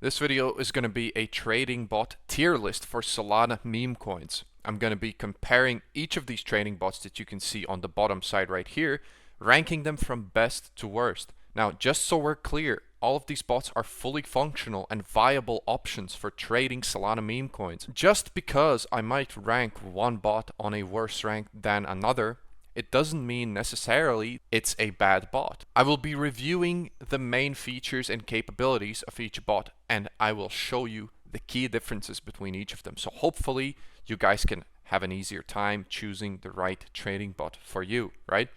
This video is going to be a trading bot tier list for Solana meme coins. I'm going to be comparing each of these trading bots that you can see on the bottom side right here, ranking them from best to worst. Now, just so we're clear, all of these bots are fully functional and viable options for trading Solana meme coins. Just because I might rank one bot on a worse rank than another, it doesn't mean necessarily it's a bad bot. I will be reviewing the main features and capabilities of each bot, and I will show you the key differences between each of them. So hopefully you guys can have an easier time choosing the right trading bot for you, right?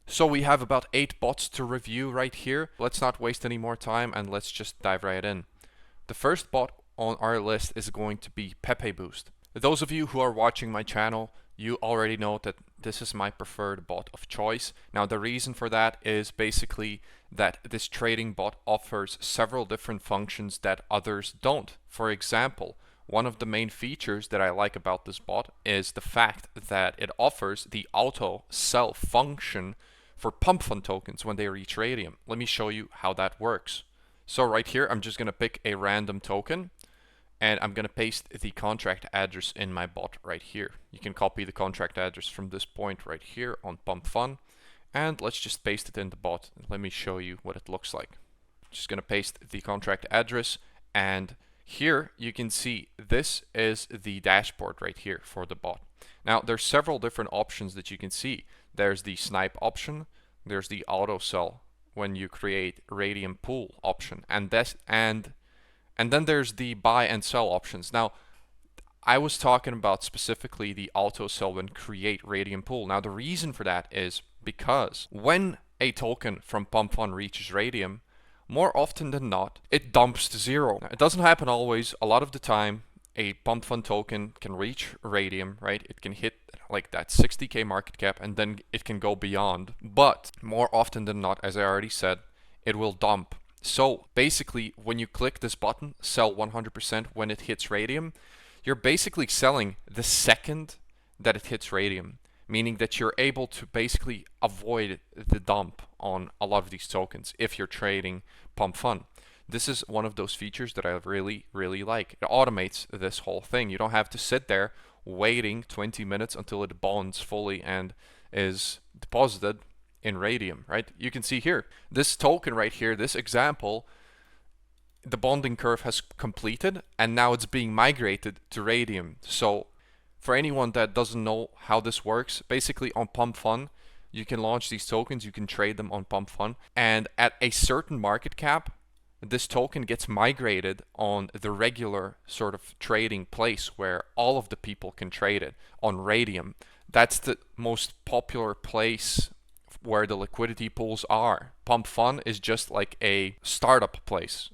So we have about 8 bots to review right here. Let's not waste any more time and let's just dive right in. The first bot on our list is going to be Pepe Boost. Those of you who are watching my channel, you already know that this is my preferred bot of choice. Now the reason for that is basically that this trading bot offers several different functions that others don't. For example, one of the main features that I like about this bot is the fact that it offers the auto sell function for pump fund tokens when they reach raydium. Let me show you how that works. So right here, I'm just going to pick a random token, and I'm going to paste the contract address in my bot right here. You can copy the contract address from this point right here on Pump Fun, and let's just paste it in the bot. Let me show you what it looks like. Just going to paste the contract address, and here you can see this is the dashboard right here for the bot. Now there's several different options that you can see. There's the snipe option, there's the auto sell when you create raydium pool option, and then there's the buy and sell options. Now, I was talking about specifically the auto sell when create raydium pool. Now, the reason for that is because when a token from Pump Fund reaches raydium, more often than not, it dumps to zero. Now, it doesn't happen always. A lot of the time, a Pump Fund token can reach raydium, right? It can hit like that 60k market cap, and then it can go beyond. But more often than not, as I already said, it will dump. So basically, when you click this button, sell 100% when it hits raydium, you're basically selling the second that it hits raydium, meaning that you're able to basically avoid the dump on a lot of these tokens if you're trading Pump Fund. This is one of those features that I really, really like. It automates this whole thing. You don't have to sit there waiting 20 minutes until it bonds fully and is deposited in raydium, right? You can see here, this token right here, this example, the bonding curve has completed and now it's being migrated to raydium. So for anyone that doesn't know how this works, basically on Pump Fund, you can launch these tokens, you can trade them on Pump Fund, and at a certain market cap, this token gets migrated on the regular sort of trading place where all of the people can trade it on raydium. That's the most popular place where the liquidity pools are. Pump Fund is just like a startup place.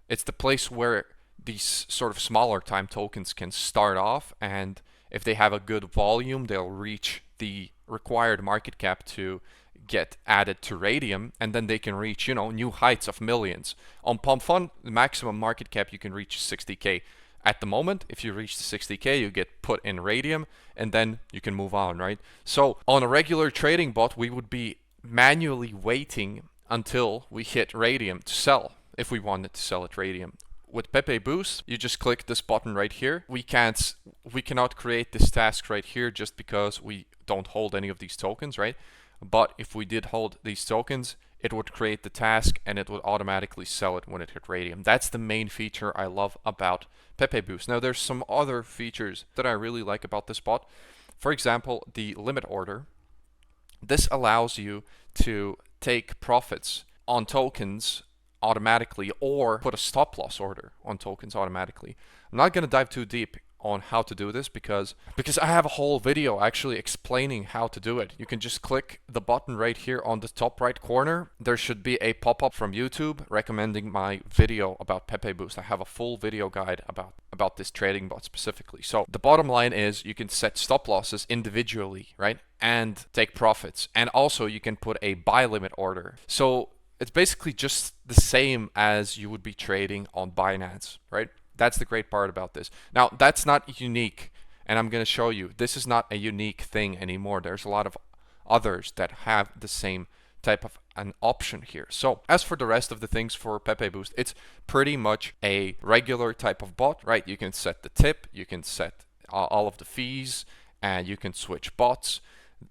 It's the place where these sort of smaller time tokens can start off, and if they have a good volume, they'll reach the required market cap to get added to raydium, and then they can reach, you know, new heights of millions. On Pump Fund, the maximum market cap you can reach is 60k. At the moment, if you reach the 60k, you get put in raydium, and then you can move on, right? So on a regular trading bot, we would be manually waiting until we hit raydium to sell, if we wanted to sell at raydium. With Pepe Boost, you just click this button right here. We cannot create this task right here just because we don't hold any of these tokens, right? But if we did hold these tokens, it would create the task and it would automatically sell it when it hit raydium. That's the main feature I love about Pepe Boost. Now there's some other features that I really like about this bot. For example, the limit order. This allows you to take profits on tokens automatically or put a stop loss order on tokens automatically. I'm not going to dive too deep on how to do this because I have a whole video actually explaining how to do it. You can just click the button right here on the top right corner. There should be a pop-up from YouTube recommending my video about Pepe Boost. I have a full video guide about this trading bot specifically. So the bottom line is you can set stop losses individually, right? And take profits. And also you can put a buy limit order. So it's basically just the same as you would be trading on Binance, right? That's the great part about this. Now, that's not unique, and I'm going to show you. This is not a unique thing anymore. There's a lot of others that have the same type of an option here. So as for the rest of the things for Pepe Boost, it's pretty much a regular type of bot, right? You can set the tip, you can set all of the fees, and you can switch bots.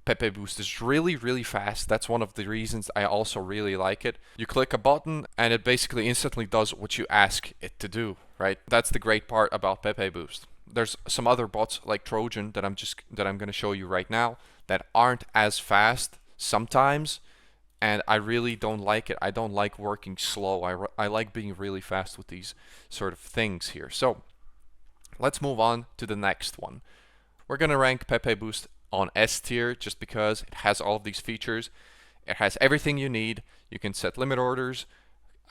Pepe Boost is really, really fast. That's one of the reasons I also really like it. You click a button and it basically instantly does what you ask it to do, right? That's the great part about Pepe Boost. There's some other bots like Trojan that I'm going to show you right now that aren't as fast sometimes, and I really don't like it. I don't like working slow. I like being really fast with these sort of things here. So let's move on to the next one. We're going to rank Pepe Boost on S tier just because it has all of these features. It has everything you need. You can set limit orders.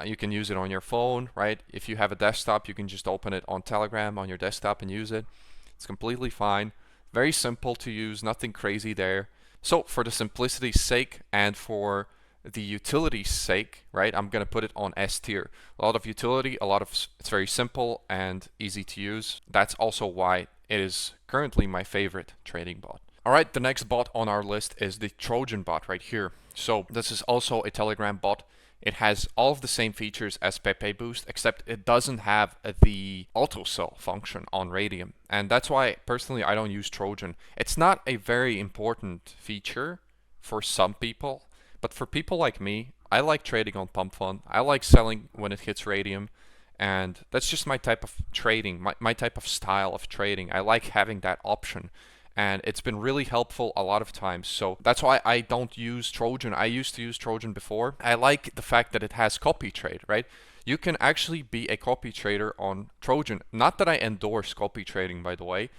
You can use it on your phone, right? If you have a desktop, you can just open it on Telegram on your desktop and use it. It's completely fine. Very simple to use, nothing crazy there. So for the simplicity's sake and for the utility's sake, right, I'm going to put it on S tier. A lot of utility, it's very simple and easy to use. That's also why it is currently my favorite trading bot. All right, the next bot on our list is the Trojan bot right here. So this is also a Telegram bot. It has all of the same features as Pepe Boost, except it doesn't have the auto sell function on Raydium. And that's why personally I don't use Trojan. It's not a very important feature for some people, but for people like me, I like trading on Pump Fund. I like selling when it hits Raydium. And that's just my type of trading, my type of style of trading. I like having that option. And it's been really helpful a lot of times. So that's why I don't use Trojan. I used to use Trojan before. I like the fact that it has copy trade, right? You can actually be a copy trader on Trojan. Not that I endorse copy trading, by the way.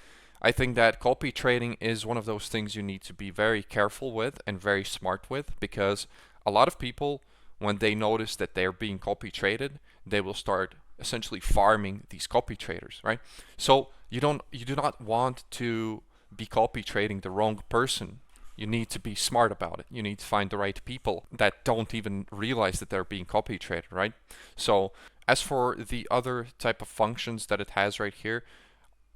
I think that copy trading is one of those things you need to be very careful with and very smart with, because a lot of people, when they notice that they're being copy traded, they will start essentially farming these copy traders, right? So you do not want to be copy trading the wrong person. You need to be smart about it. You need to find the right people that don't even realize that they're being copy traded, right? So as for the other type of functions that it has right here,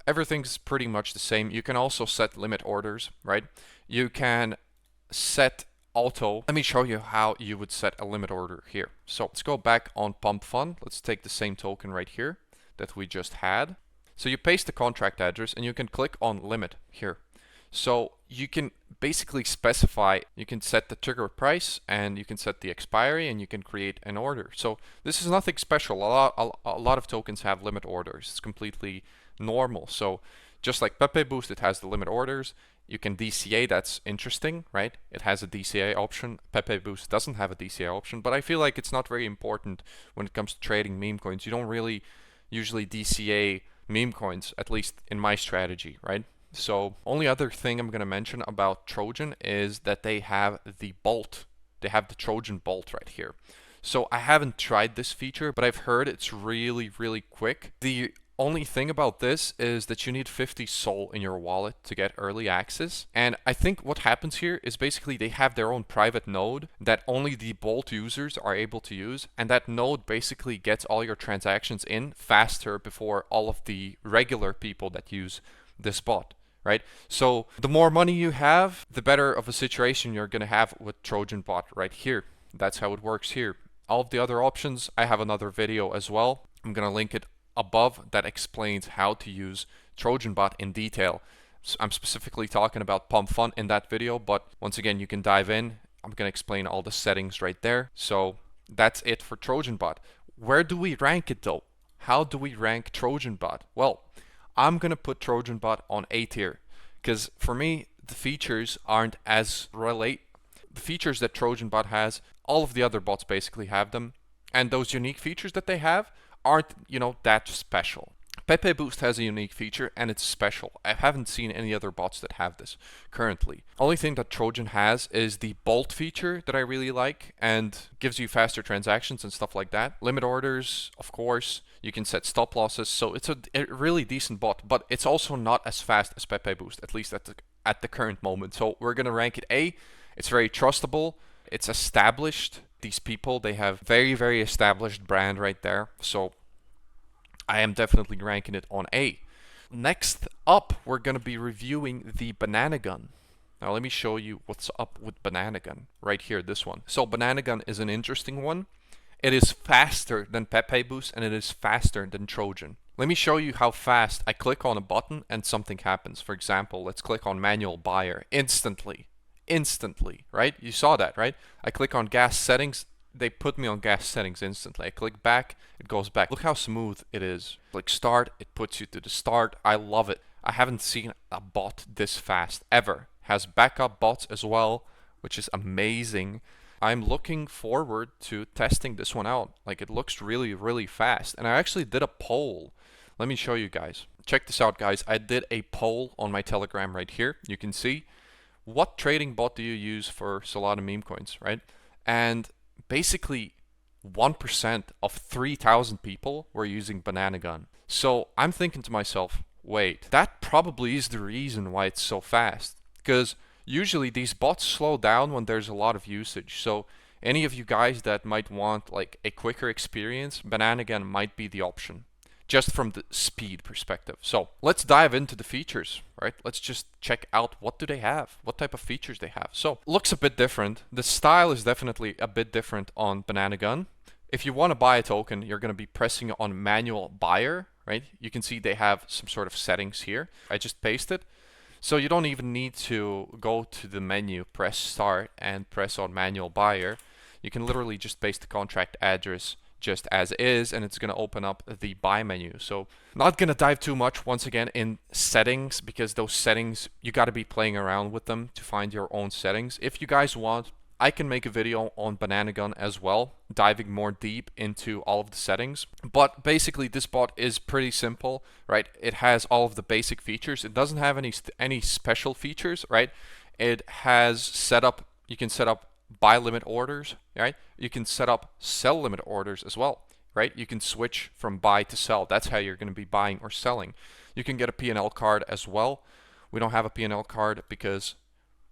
everything's pretty much the same. You can also set limit orders, right? You can set auto. Let me show you how you would set a limit order here. So let's go back on Pump Fund. Let's take the same token right here that we just had. So you paste the contract address and you can click on limit here. So you can basically specify, you can set the trigger price and you can set the expiry and you can create an order. So this is nothing special. A lot of tokens have limit orders. It's completely normal. So just like Pepe Boost, it has the limit orders. You can DCA, that's interesting, right? It has a DCA option. Pepe Boost doesn't have a DCA option, but I feel like it's not very important when it comes to trading meme coins. You don't really usually DCA meme coins, at least in my strategy, right? So only other thing I'm going to mention about Trojan is that they have the bolt. They have the Trojan bolt right here. So I haven't tried this feature, but I've heard it's really, really quick. The only thing about this is that you need 50 Sol in your wallet to get early access. And I think what happens here is basically they have their own private node that only the Bolt users are able to use. And that node basically gets all your transactions in faster before all of the regular people that use this bot, right? So the more money you have, the better of a situation you're going to have with Trojan bot right here. That's how it works here. All of the other options, I have another video as well. I'm going to link it above that explains how to use Trojan bot in detail. So I'm specifically talking about Pump Fund in that video, but once again, you can dive in. I'm going to explain all the settings right there. So that's it for Trojan bot. Where do we rank it though? How do we rank Trojan bot? Well, I'm going to put Trojan bot on A tier because for me, the features aren't as the features that Trojan bot has, all of the other bots basically have them. And those unique features that they have aren't, that special. Pepe Boost has a unique feature and it's special. I haven't seen any other bots that have this currently. Only thing that Trojan has is the Bolt feature that I really like and gives you faster transactions and stuff like that. Limit orders, of course. You can set stop losses. So it's a really decent bot, but it's also not as fast as Pepe Boost, at least at the current moment. So we're going to rank it A. It's very trustable. It's established. These people, they have very, very established brand right there. So I am definitely ranking it on A. Next up, we're going to be reviewing the banana gun. Now let me show you what's up with Bananagun right here, this one. So Bananagun is an interesting one. It is faster than Pepe Boost and it is faster than Trojan. Let me show you how fast I click on a button and something happens. For example, let's click on manual buyer instantly, right? You saw that, right? I click on gas settings, they put me on gas settings instantly. I click back, it goes back. Look how smooth it is. Click start, it puts you to the start. I love it. I haven't seen a bot this fast ever. Has backup bots as well, which is amazing. I'm looking forward to testing this one out. Like, it looks really, really fast. And I actually did a poll. Let me show you guys. Check this out, guys. I did a poll on my Telegram right here. You can see what trading bot do you use for Solana meme coins, right? And basically 1% of 3,000 people were using Bananagun. So I'm thinking to myself, wait, that probably is the reason why it's so fast. Because usually these bots slow down when there's a lot of usage. So any of you guys that might want like a quicker experience, Bananagun might be the option, just from the speed perspective. So let's dive into the features, right? Let's just check out what do they have, what type of features they have. So looks a bit different. The style is definitely a bit different on Bananagun. If you want to buy a token, you're going to be pressing on manual buyer, right? You can see they have some sort of settings here. I just pasted. So you don't even need to go to the menu, press start and press on manual buyer. You can literally just paste the contract address just as is, and it's going to open up the buy menu. So not going to dive too much once again in settings, because those settings, you got to be playing around with them to find your own settings. If you guys want, I can make a video on Bananagun as well, diving more deep into all of the settings. But basically this bot is pretty simple, right? It has all of the basic features. It doesn't have any special features, right? It has setup, you can set up buy limit orders, right? You can set up sell limit orders as well, right? You can switch from buy to sell. That's how you're going to be buying or selling. You can get a P&L card as well. We don't have a P&L card because,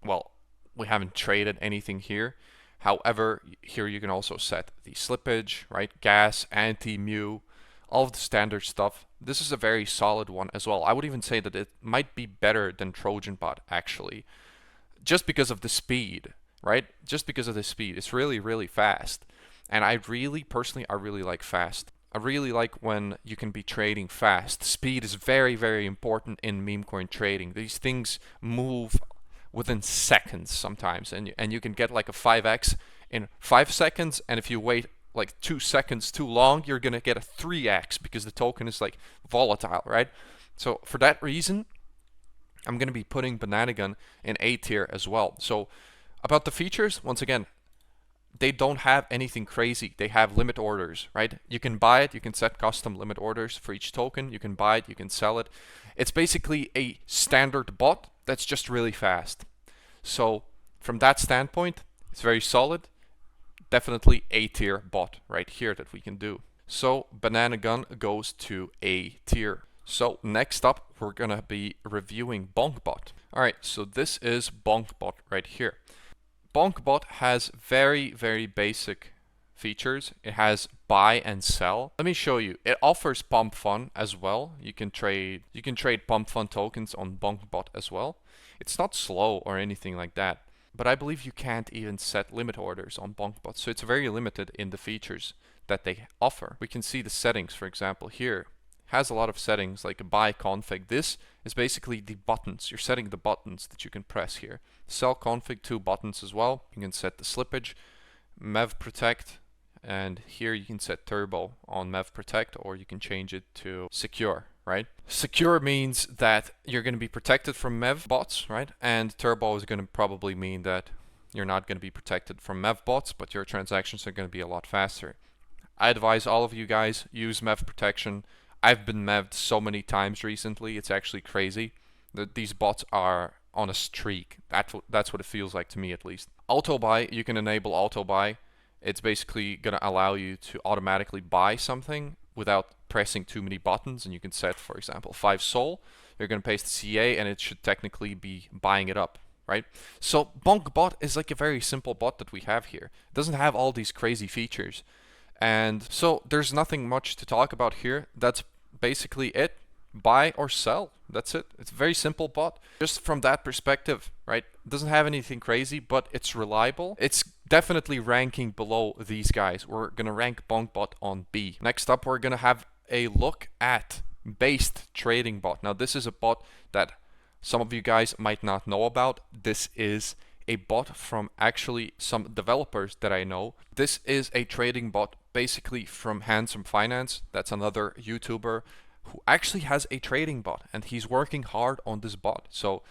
well, we haven't traded anything here. However, here you can also set the slippage, right? Gas, anti-mu, all of the standard stuff. This is a very solid one as well. I would even say that it might be better than Trojan bot actually, just because of the speed, right? Just because of the speed. It's really, really fast. And I really like fast. I really like when you can be trading fast. Speed is very, very important in meme coin trading. These things move within seconds sometimes, and you can get like a 5x in 5 seconds, and if you wait like 2 seconds too long, you're gonna get a 3x because the token is like volatile, right? So for that reason, I'm gonna be putting Bananagun in A tier as well. So about the features, once again, they don't have anything crazy. They have limit orders, right? You can buy it, you can set custom limit orders for each token, you can buy it, you can sell it. It's basically a standard bot that's just really fast. So from that standpoint, it's very solid. Definitely A tier bot right here that we can do. So Bananagun goes to A tier. So next up, we're gonna be reviewing BonkBot. All right, so this is BonkBot right here. BonkBot has very, very basic features. It has buy and sell. Let me show you. It offers pump fund as well. You can trade pump fund tokens on BonkBot as well. It's not slow or anything like that, but I believe you can't even set limit orders on BonkBot. So it's very limited in the features that they offer. We can see the settings, for example, here. Has a lot of settings like a buy config. This is basically the buttons. You're setting the buttons that you can press here. Sell config, 2 buttons as well. You can set the slippage, Mev protect, and here you can set turbo on Mev protect, or you can change it to secure, right? Secure means that you're going to be protected from Mev bots, right? And turbo is going to probably mean that you're not going to be protected from Mev bots, but your transactions are going to be a lot faster. I advise all of you guys, use Mev protection. I've been mev'd so many times recently, it's actually crazy. These bots are on a streak. That's what it feels like to me, at least. Auto buy, you can enable auto buy. It's basically going to allow you to automatically buy something without pressing too many buttons, and you can set, for example, 5 sol. You're going to paste the CA and it should technically be buying it up, right? So BonkBot is like a very simple bot that we have here. It doesn't have all these crazy features. And so there's nothing much to talk about here. That's basically it. buy or sell. That's it. It's a very simple bot. Just from that perspective, right? It doesn't have anything crazy, but it's reliable. It's definitely ranking below these guys. We're gonna rank BonkBot on B. Next up, we're gonna have a look at Based Trading Bot. Now, this is a bot that some of you guys might not know about. This is a bot from actually some developers that I know. This is a trading bot basically from Handsome Finance. That's another YouTuber who actually has a trading bot, and he's working hard on this bot. So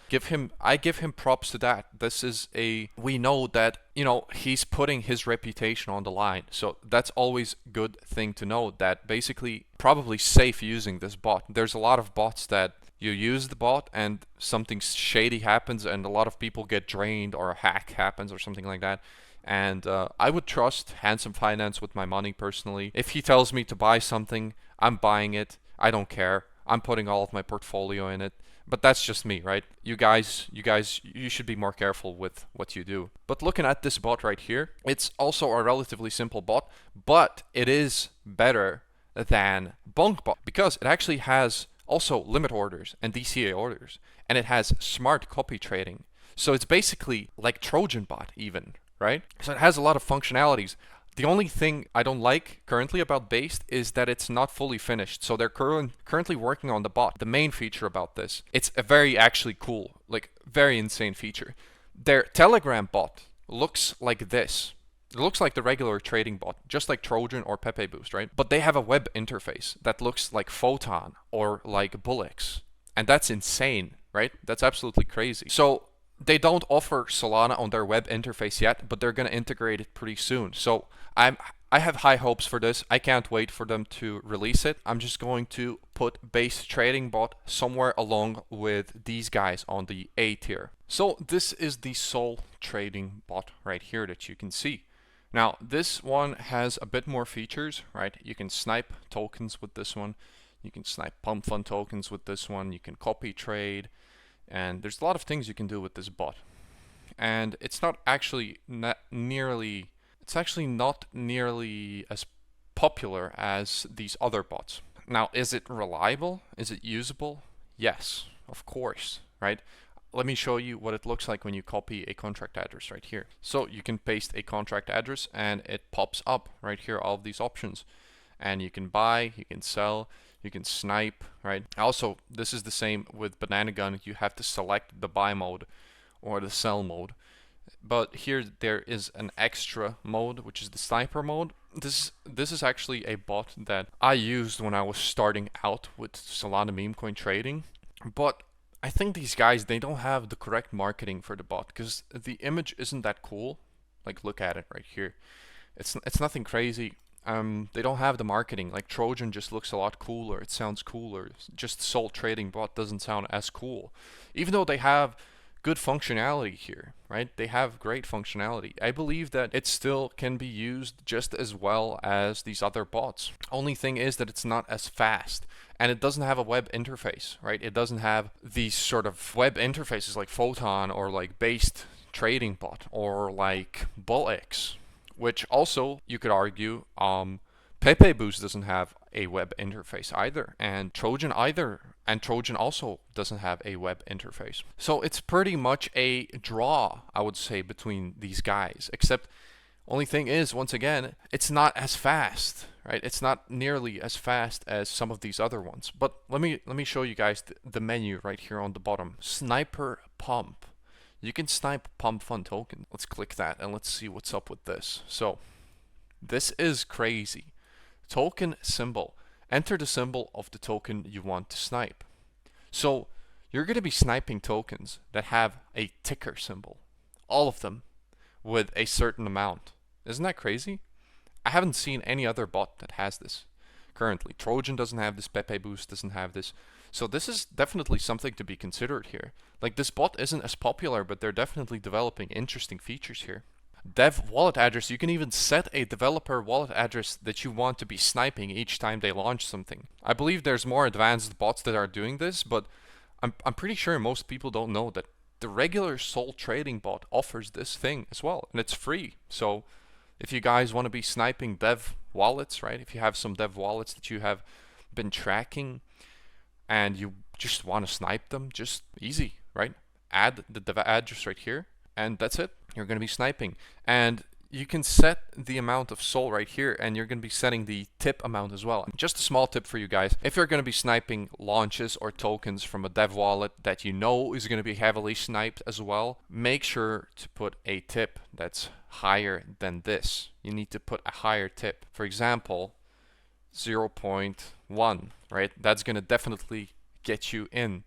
I give him props to that. This is we know that, you know, he's putting his reputation on the line. So that's always good thing to know, that basically probably safe using this bot. There's a lot of bots that you use the bot and something shady happens and a lot of people get drained, or a hack happens or something like that. And I would trust Handsome Finance with my money personally. If he tells me to buy something, I'm buying it. I don't care. I'm putting all of my portfolio in it. But that's just me, right? You guys, you should be more careful with what you do. But looking at this bot right here, it's also a relatively simple bot, but it is better than BonkBot because it actually has also limit orders and DCA orders, and it has smart copy trading. So it's basically like Trojan bot even, right? So it has a lot of functionalities. The only thing I don't like currently about Based is that it's not fully finished. So they're currently working on the bot. The main feature about this, it's a very actually cool, like very insane feature. Their Telegram bot looks like this. It looks like the regular trading bot, just like Trojan or Pepe Boost, right? But they have a web interface that looks like Photon or like Bullix. And that's insane, right? That's absolutely crazy. So they don't offer Solana on their web interface yet, but they're going to integrate it pretty soon. So I have high hopes for this. I can't wait for them to release it. I'm just going to put Based Trading Bot somewhere along with these guys on the A tier. So this is the Sol Trading Bot right here that you can see. Now this one has a bit more features, right? You can snipe tokens with this one. You can snipe pump fund tokens with this one. You can copy trade. And there's a lot of things you can do with this bot. And it's not actually nearly as popular as these other bots. Now, is it reliable? Is it usable? Yes, of course, right? Let me show you what it looks like when you copy a contract address right here. So you can paste a contract address and it pops up right here, all of these options. And you can buy, you can sell, you can snipe, right? Also, this is the same with Banana Gun. You have to select the buy mode or the sell mode. But here there is an extra mode, which is the sniper mode. This is actually a bot that I used when I was starting out with Solana Memecoin trading. But I think these guys, they don't have the correct marketing for the bot because the image isn't that cool. Like, look at it right here. It's nothing crazy. They don't have the marketing. Like Trojan just looks a lot cooler. It sounds cooler. Just Sol Trading Bot doesn't sound as cool. Even though they have good functionality here, right? They have great functionality. I believe that it still can be used just as well as these other bots. Only thing is that it's not as fast. And it doesn't have a web interface, right? It doesn't have these sort of web interfaces like Photon or like Based Trading Bot or like Bullix. Which also, you could argue, Pepe Boost doesn't have a web interface either, and Trojan also doesn't have a web interface. So it's pretty much a draw, I would say, between these guys, except only thing is, once again, it's not as fast, right? It's not nearly as fast as some of these other ones. But let me show you guys the menu right here on the bottom. Sniper Pump. You can snipe pump fund token. Let's click that and let's see what's up with this. So this is crazy. Token symbol. Enter the symbol of the token you want to snipe. So you're going to be sniping tokens that have a ticker symbol. All of them with a certain amount. Isn't that crazy? I haven't seen any other bot that has this currently. Trojan doesn't have this. Pepe Boost doesn't have this. So this is definitely something to be considered here. Like, this bot isn't as popular, but they're definitely developing interesting features here. Dev wallet address. You can even set a developer wallet address that you want to be sniping each time they launch something. I believe there's more advanced bots that are doing this, but I'm pretty sure most people don't know that the regular Sol Trading Bot offers this thing as well, and it's free. So if you guys want to be sniping dev wallets, right? If you have some dev wallets that you have been tracking, and you just want to snipe them, just easy, right? Add the address right here, and that's it. You're going to be sniping. And you can set the amount of SOL right here, and you're going to be setting the tip amount as well. Just a small tip for you guys. If you're going to be sniping launches or tokens from a dev wallet that you know is going to be heavily sniped as well, make sure to put a tip that's higher than this. You need to put a higher tip. For example, 0.1, right? That's going to definitely get you in.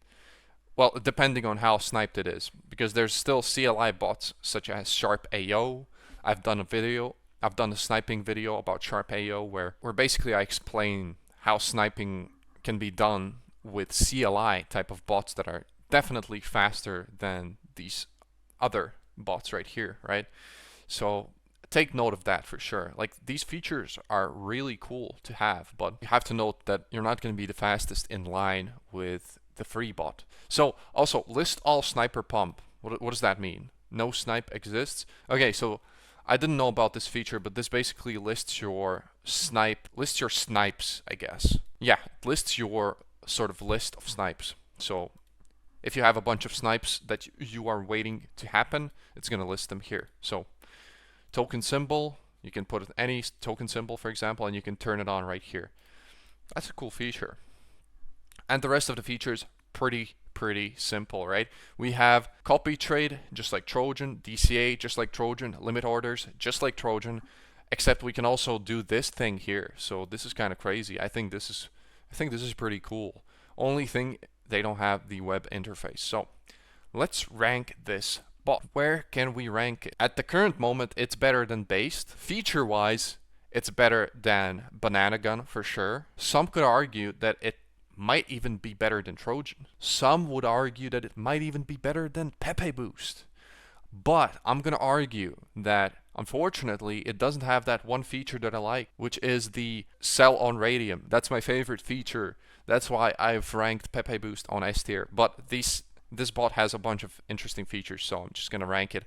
Well, depending on how sniped it is, because there's still CLI bots such as Sharp.io. I've done a sniping video about Sharp.io where basically I explain how sniping can be done with CLI type of bots that are definitely faster than these other bots right here, right? So take note of that for sure. Like, these features are really cool to have, but you have to note that you're not going to be the fastest in line with the free bot. So also list all sniper pump. What does that mean? No snipe exists? Okay, so I didn't know about this feature, but this basically lists your snipes, I guess. Yeah, it lists your sort of list of snipes. So if you have a bunch of snipes that you are waiting to happen, it's going to list them here. So token symbol, you can put any token symbol, for example, and you can turn it on right here. That's a cool feature. And the rest of the features, pretty simple, right? We have copy trade, just like Trojan, DCA, just like Trojan, limit orders, just like Trojan, except we can also do this thing here. So this is kind of crazy. I think this is pretty cool. Only thing, they don't have the web interface. So let's rank this bot. Where can we rank it? At the current moment, it's better than Based. Feature-wise, it's better than Banana Gun for sure. Some could argue that it might even be better than Trojan. Some would argue that it might even be better than Pepe Boost. But I'm going to argue that, unfortunately, it doesn't have that one feature that I like, which is the sell on raydium. That's my favorite feature. That's why I've ranked Pepe Boost on S tier. But this bot has a bunch of interesting features, so I'm just going to rank it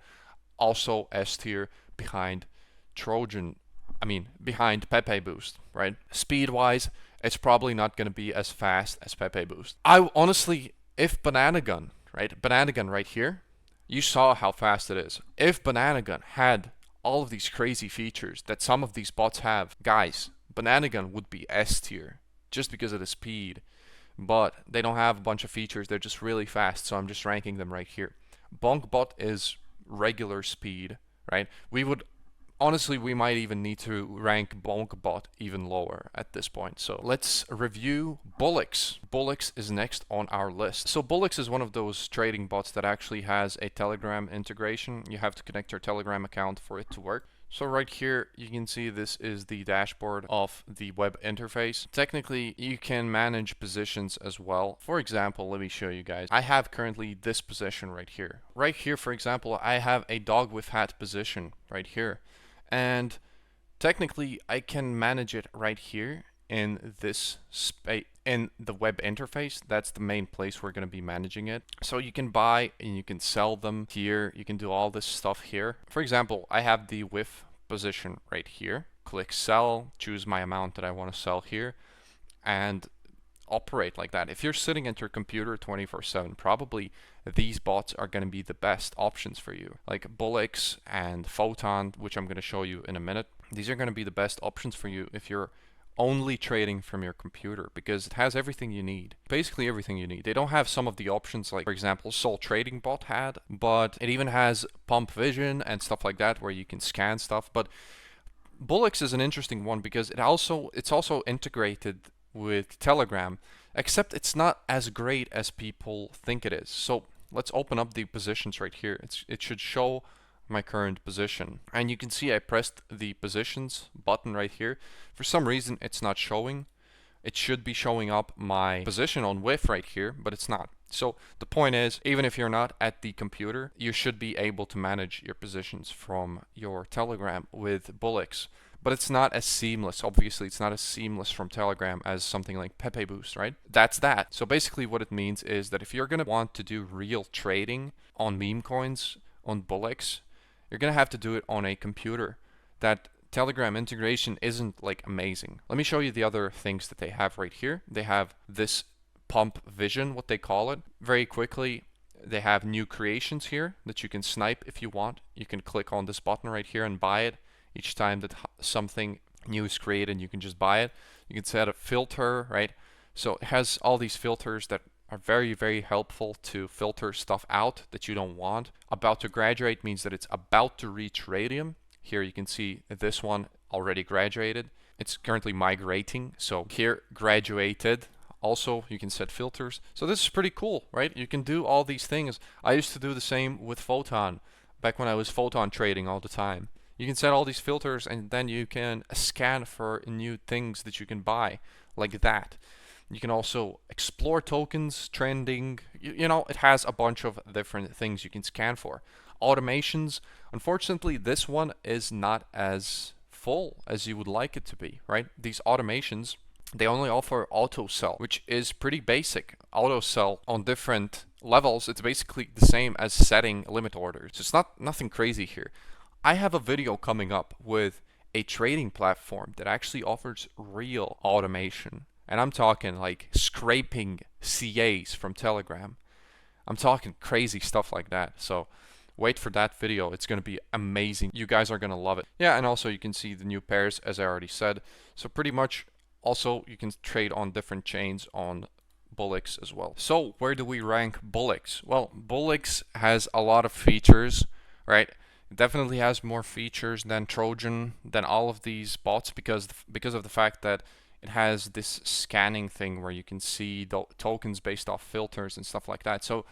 also S tier behind Trojan. Behind Pepe Boost, right? Speed-wise, it's probably not going to be as fast as Pepe Boost. I honestly, if Banana Gun right here, you saw how fast it is. If Banana Gun had all of these crazy features that some of these bots have, guys, Banana Gun would be S tier just because of the speed. But they don't have a bunch of features. They're just really fast, so I'm just ranking them right here. BonkBot is regular speed, right? Honestly, we might even need to rank BonkBot even lower at this point. So let's review Bullix. Bullix is next on our list. So Bullix is one of those trading bots that actually has a Telegram integration. You have to connect your Telegram account for it to work. So right here, you can see this is the dashboard of the web interface. Technically, you can manage positions as well. For example, let me show you guys. I have currently this position right here. Right here, for example, I have a dog with hat position right here. And technically, I can manage it right here in this space, in the web interface. That's the main place we're going to be managing it. So you can buy and you can sell them here. You can do all this stuff here. For example, I have the WIF position right here. Click sell, choose my amount that I want to sell here, and operate like that. If you're sitting at your computer 24/7, probably these bots are going to be the best options for you. Like Bullix and Photon, which I'm going to show you in a minute. These are going to be the best options for you if you're only trading from your computer, because it has everything you need. Basically everything you need. They don't have some of the options like, for example, Sol Trading Bot had, but it even has Pump Vision and stuff like that where you can scan stuff. But Bullix is an interesting one because it's also integrated with Telegram, except it's not as great as people think it is. So let's open up the positions right here. It should show my current position, and you can see I pressed the positions button right here. For some reason it's not showing. It should be showing up my position on WIF right here, but it's not. So the point is, even if you're not at the computer, you should be able to manage your positions from your Telegram with Bullix. But it's not as seamless. Obviously, it's not as seamless from Telegram as something like Pepe Boost, right? That's that. So basically what it means is that if you're going to want to do real trading on meme coins, on Bullix, you're going to have to do it on a computer. That Telegram integration isn't like amazing. Let me show you the other things that they have right here. They have this pump vision, what they call it. Very quickly, they have new creations here that you can snipe if you want. You can click on this button right here and buy it. Each time that something new is created, you can just buy it. You can set a filter, right? So it has all these filters that are very, very helpful to filter stuff out that you don't want. About to graduate means that it's about to reach raydium. Here you can see this one already graduated. It's currently migrating. So here, graduated. Also, you can set filters. So this is pretty cool, right? You can do all these things. I used to do the same with Photon back when I was Photon trading all the time. You can set all these filters and then you can scan for new things that you can buy, like that. You can also explore tokens, trending, you know, it has a bunch of different things you can scan for. Automations, unfortunately, this one is not as full as you would like it to be, right? These automations, they only offer auto sell, which is pretty basic. Auto sell on different levels, it's basically the same as setting limit orders. So it's nothing crazy here. I have a video coming up with a trading platform that actually offers real automation. And I'm talking like scraping CAs from Telegram. I'm talking crazy stuff like that. So wait for that video. It's going to be amazing. You guys are going to love it. Yeah, and also you can see the new pairs, as I already said. So pretty much also you can trade on different chains on Bullix as well. So where do we rank Bullix? Well, Bullix has a lot of features, right? It definitely has more features than Trojan, than all of these bots because of the fact that it has this scanning thing where you can see the tokens based off filters and stuff like that. So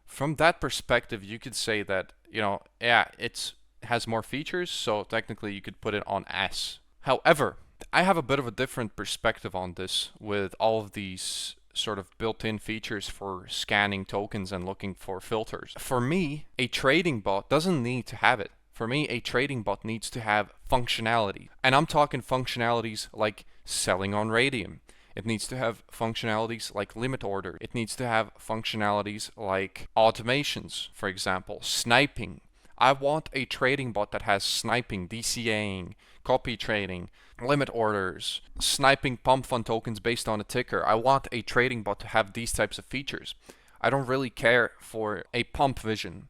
from that perspective, you could say that, you know, yeah, it has more features, so technically you could put it on S. However, I have a bit of a different perspective on this with all of these sort of built-in features for scanning tokens and looking for filters. For me, a trading bot doesn't need to have it. For me, a trading bot needs to have functionality. And I'm talking functionalities like selling on raydium. It needs to have functionalities like limit order. It needs to have functionalities like automations, for example, sniping. I want a trading bot that has sniping, DCAing, copy trading, limit orders, sniping pump fund tokens based on a ticker. I want a trading bot to have these types of features. I don't really care for a pump vision,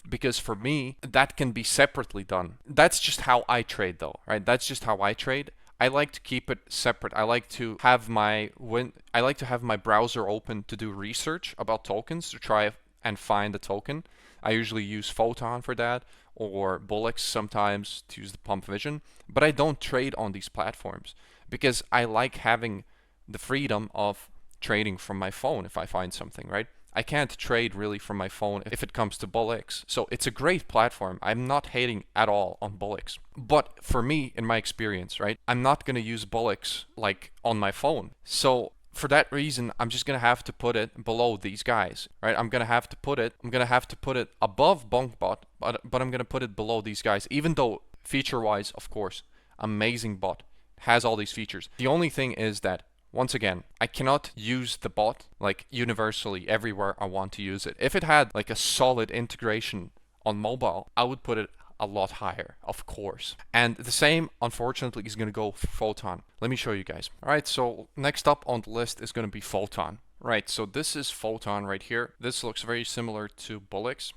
because for me, that can be separately done. That's just how I trade though, right? That's just how I trade. I like to keep it separate. I like to have my browser open to do research about tokens, to try and find the token. I usually use Photon for that, or Bullix sometimes to use the pump vision, but I don't trade on these platforms because I like having the freedom of trading from my phone if I find something, right? I can't trade really from my phone if it comes to Bullix. So it's a great platform. I'm not hating at all on Bullix. But for me, in my experience, right, I'm not going to use Bullix like on my phone. So for that reason, I'm just going to have to put it below these guys, right? I'm going to have to put it above BonkBot, but I'm going to put it below these guys, even though feature-wise, of course, amazing bot, has all these features. The only thing is that, once again, I cannot use the bot like universally everywhere I want to use it. If it had like a solid integration on mobile, I would put it a lot higher, of course. And the same, unfortunately, is going to go for Photon. Let me show you guys. All right, so next up on the list is going to be Photon. Right, so this is Photon right here. This looks very similar to Bullix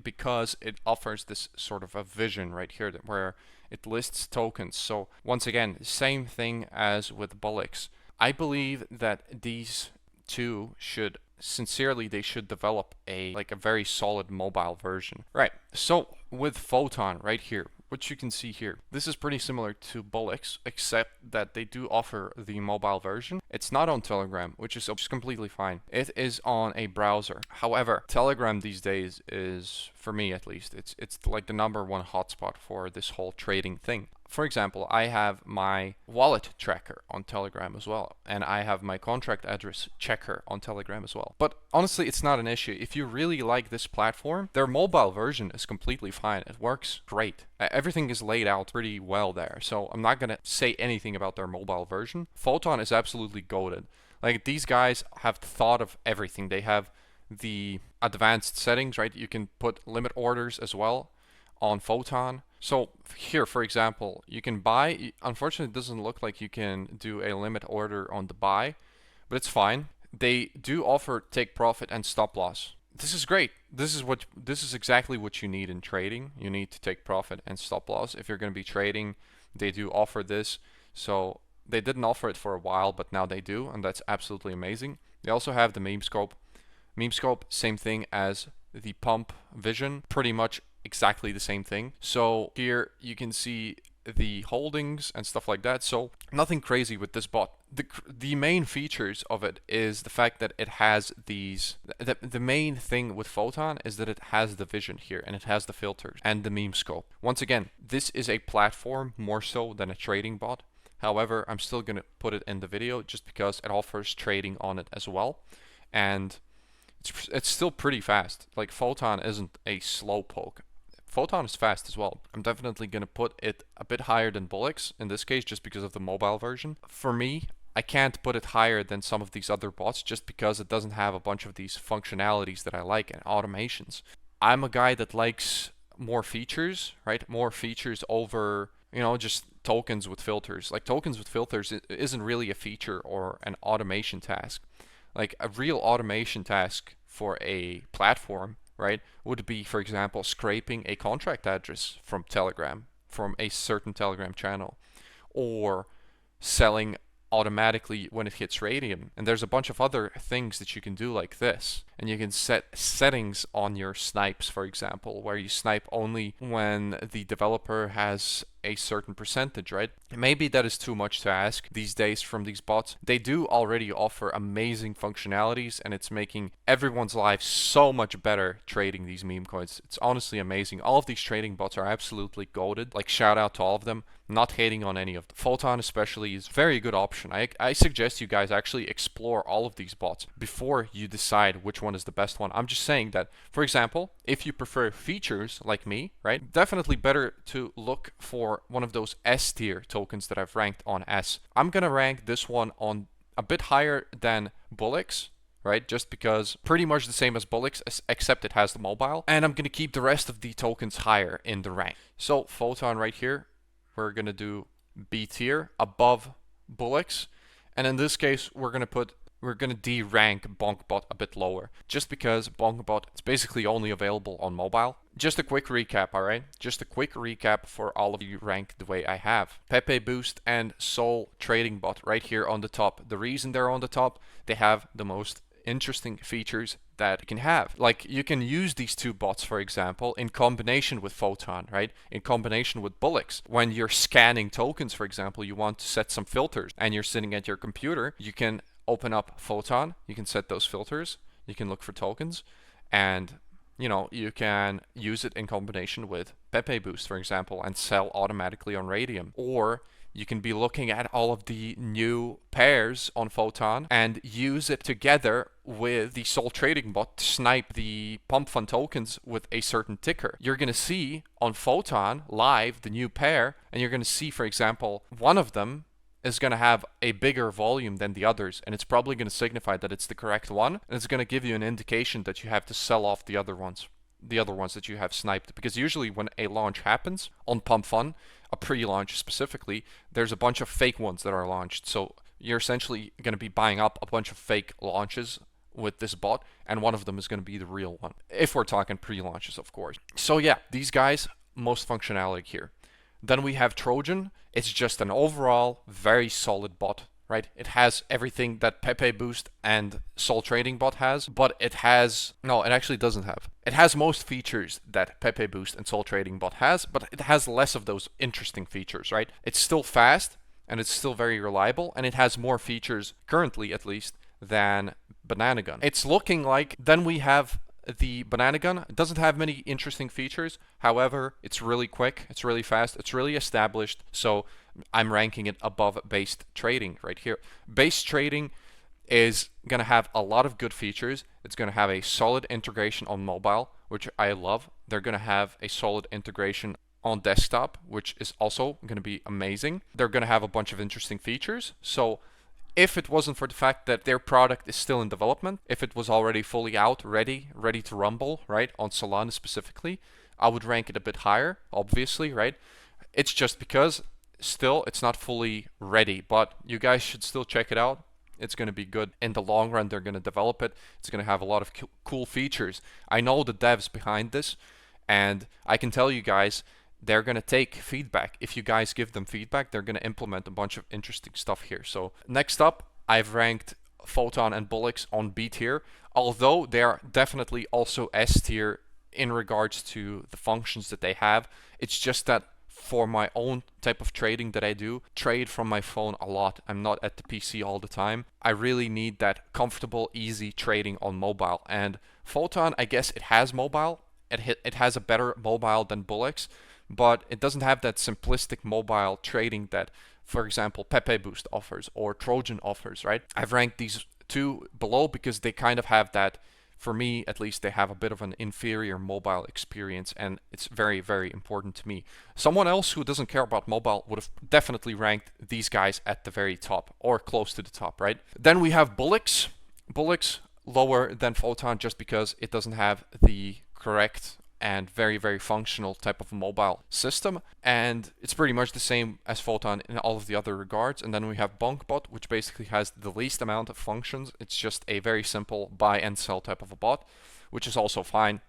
because it offers this sort of a vision right here where it lists tokens. So once again, same thing as with Bullix. I believe that these two should develop a very solid mobile version. Right. So with Photon right here, what you can see here, this is pretty similar to Bullix, except that they do offer the mobile version. It's not on Telegram, which is completely fine. It is on a browser. However, Telegram these days is, for me at least, it's like the #1 hotspot for this whole trading thing. For example, I have my wallet tracker on Telegram as well, and I have my contract address checker on Telegram as well. But honestly, it's not an issue. If you really like this platform, their mobile version is completely fine. It works great. Everything is laid out pretty well there, so I'm not going to say anything about their mobile version. Photon is absolutely goated. Like, these guys have thought of everything. They have the advanced settings, right? You can put limit orders as well on Photon. So here, for example, you can buy. Unfortunately, it doesn't look like you can do a limit order on the buy, but it's fine. they do offer take profit and stop loss. This is great. This is exactly what you need in trading. You need to take profit and stop loss. If you're going to be trading, they do offer this. So they didn't offer it for a while, but now they do, and that's absolutely amazing. They also have the meme scope. Meme scope, same thing as the pump vision, pretty much exactly the same thing. So here you can see the holdings and stuff like that. So nothing crazy with this bot. The main features of it is the fact that it has these, the main thing with Photon is that it has the vision here and it has the filters and the meme scope. Once again, this is a platform more so than a trading bot. However, I'm still going to put it in the video just because it offers trading on it as well. And it's still pretty fast. Like, Photon isn't a slow poke. Photon is fast as well. I'm definitely going to put it a bit higher than Bullix in this case just because of the mobile version. For me, I can't put it higher than some of these other bots just because it doesn't have a bunch of these functionalities that I like and automations. I'm a guy that likes more features, right? More features over, you know, just tokens with filters. Like, tokens with filters isn't really a feature or an automation task. Like, a real automation task for a platform, right, would be, for example, scraping a contract address from Telegram, from a certain Telegram channel, or selling automatically when it hits raydium. And there's a bunch of other things that you can do like this. And you can set settings on your snipes, for example, where you snipe only when the developer has a certain percentage, right? Maybe that is too much to ask these days from these bots. They do already offer amazing functionalities, and it's making everyone's life so much better trading these meme coins. It's honestly amazing. All of these trading bots are absolutely goated. Like, shout out to all of them. Not hating on any of them. Photon especially is a very good option. I suggest you guys actually explore all of these bots before you decide which one is the best one. I'm just saying that, for example, if you prefer features like me, right, definitely better to look for one of those S tier tokens that I've ranked on S. I'm gonna rank this one on a bit higher than Bullix, right? Just because pretty much the same as Bullix, except it has the mobile. And I'm gonna keep the rest of the tokens higher in the rank. So Photon right here, we're gonna do B tier above Bullix, and in this case we're gonna de-rank BonkBot a bit lower, just because BonkBot is basically only available on mobile. Just a quick recap, alright? Just a quick recap for all of you ranked the way I have. Pepe Boost and Sol Trading Bot right here on the top. The reason they're on the top, they have the most interesting features that you can have. Like, you can use these two bots, for example, in combination with Photon, right? In combination with Bullix. When you're scanning tokens, for example, you want to set some filters and you're sitting at your computer, you can open up Photon, you can set those filters, you can look for tokens, and you know, you can use it in combination with Pepe Boost, for example, and sell automatically on raydium. Or you can be looking at all of the new pairs on Photon and use it together with the Sol Trading Bot to snipe the pump fund tokens with a certain ticker. You're going to see on Photon live the new pair, and you're going to see, for example, one of them is going to have a bigger volume than the others, and it's probably going to signify that it's the correct one, and it's going to give you an indication that you have to sell off the other ones that you have sniped. Because usually when a launch happens on Pump Fun, a pre-launch specifically, there's a bunch of fake ones that are launched. So you're essentially going to be buying up a bunch of fake launches with this bot, and one of them is going to be the real one. If we're talking pre-launches, of course. So yeah, these guys, most functionality here. Then we have Trojan. It's just an overall very solid bot, right? It has everything that Pepe Boost and Sol Trading Bot has, but it actually doesn't have. It has most features that Pepe Boost and Sol Trading Bot has, but it has less of those interesting features, right? It's still fast, and it's still very reliable, and it has more features, currently at least, than Banana Gun. It's looking like then we have the Banana Gun. It doesn't have many interesting features. However, it's really quick, it's really fast, it's really established. So I'm ranking it above base trading right here. Base trading is going to have a lot of good features. It's going to have a solid integration on mobile, which I love. They're going to have a solid integration on desktop, which is also going to be amazing. They're going to have a bunch of interesting features. So if it wasn't for the fact that their product is still in development, if it was already fully out, ready to rumble, right, on Solana specifically, I would rank it a bit higher, obviously, right? It's just because still it's not fully ready, but you guys should still check it out. It's going to be good in the long run. They're going to develop it. It's going to have a lot of cool features. I know the devs behind this, and I can tell you guys, they're going to take feedback. If you guys give them feedback, they're going to implement a bunch of interesting stuff here. So next up, I've ranked Photon and Bullix on B tier, although they are definitely also S tier in regards to the functions that they have. It's just that for my own type of trading that I do, trade from my phone a lot. I'm not at the PC all the time. I really need that comfortable, easy trading on mobile. And Photon, I guess it has mobile. It has a better mobile than Bullix, but it doesn't have that simplistic mobile trading that, for example, Pepe Boost offers or Trojan offers, right? I've ranked these two below because they kind of have that, for me at least, they have a bit of an inferior mobile experience, and it's very, very important to me. Someone else who doesn't care about mobile would have definitely ranked these guys at the very top or close to the top, right? Then we have Bullix. Bullix lower than Photon just because it doesn't have the correct and very, very functional type of mobile system, and it's pretty much the same as Photon in all of the other regards. And then we have BunkBot, which basically has the least amount of functions. It's just a very simple buy and sell type of a bot, which is also fine.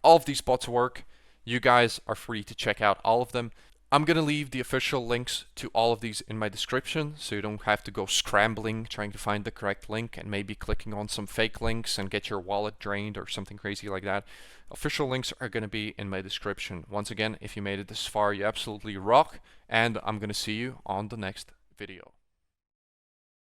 All of these bots work. You guys are free to check out all of them. I'm going to leave the official links to all of these in my description, so you don't have to go scrambling trying to find the correct link and maybe clicking on some fake links and get your wallet drained or something crazy like that. Official links are going to be in my description. Once again, if you made it this far, you absolutely rock, and I'm going to see you on the next video.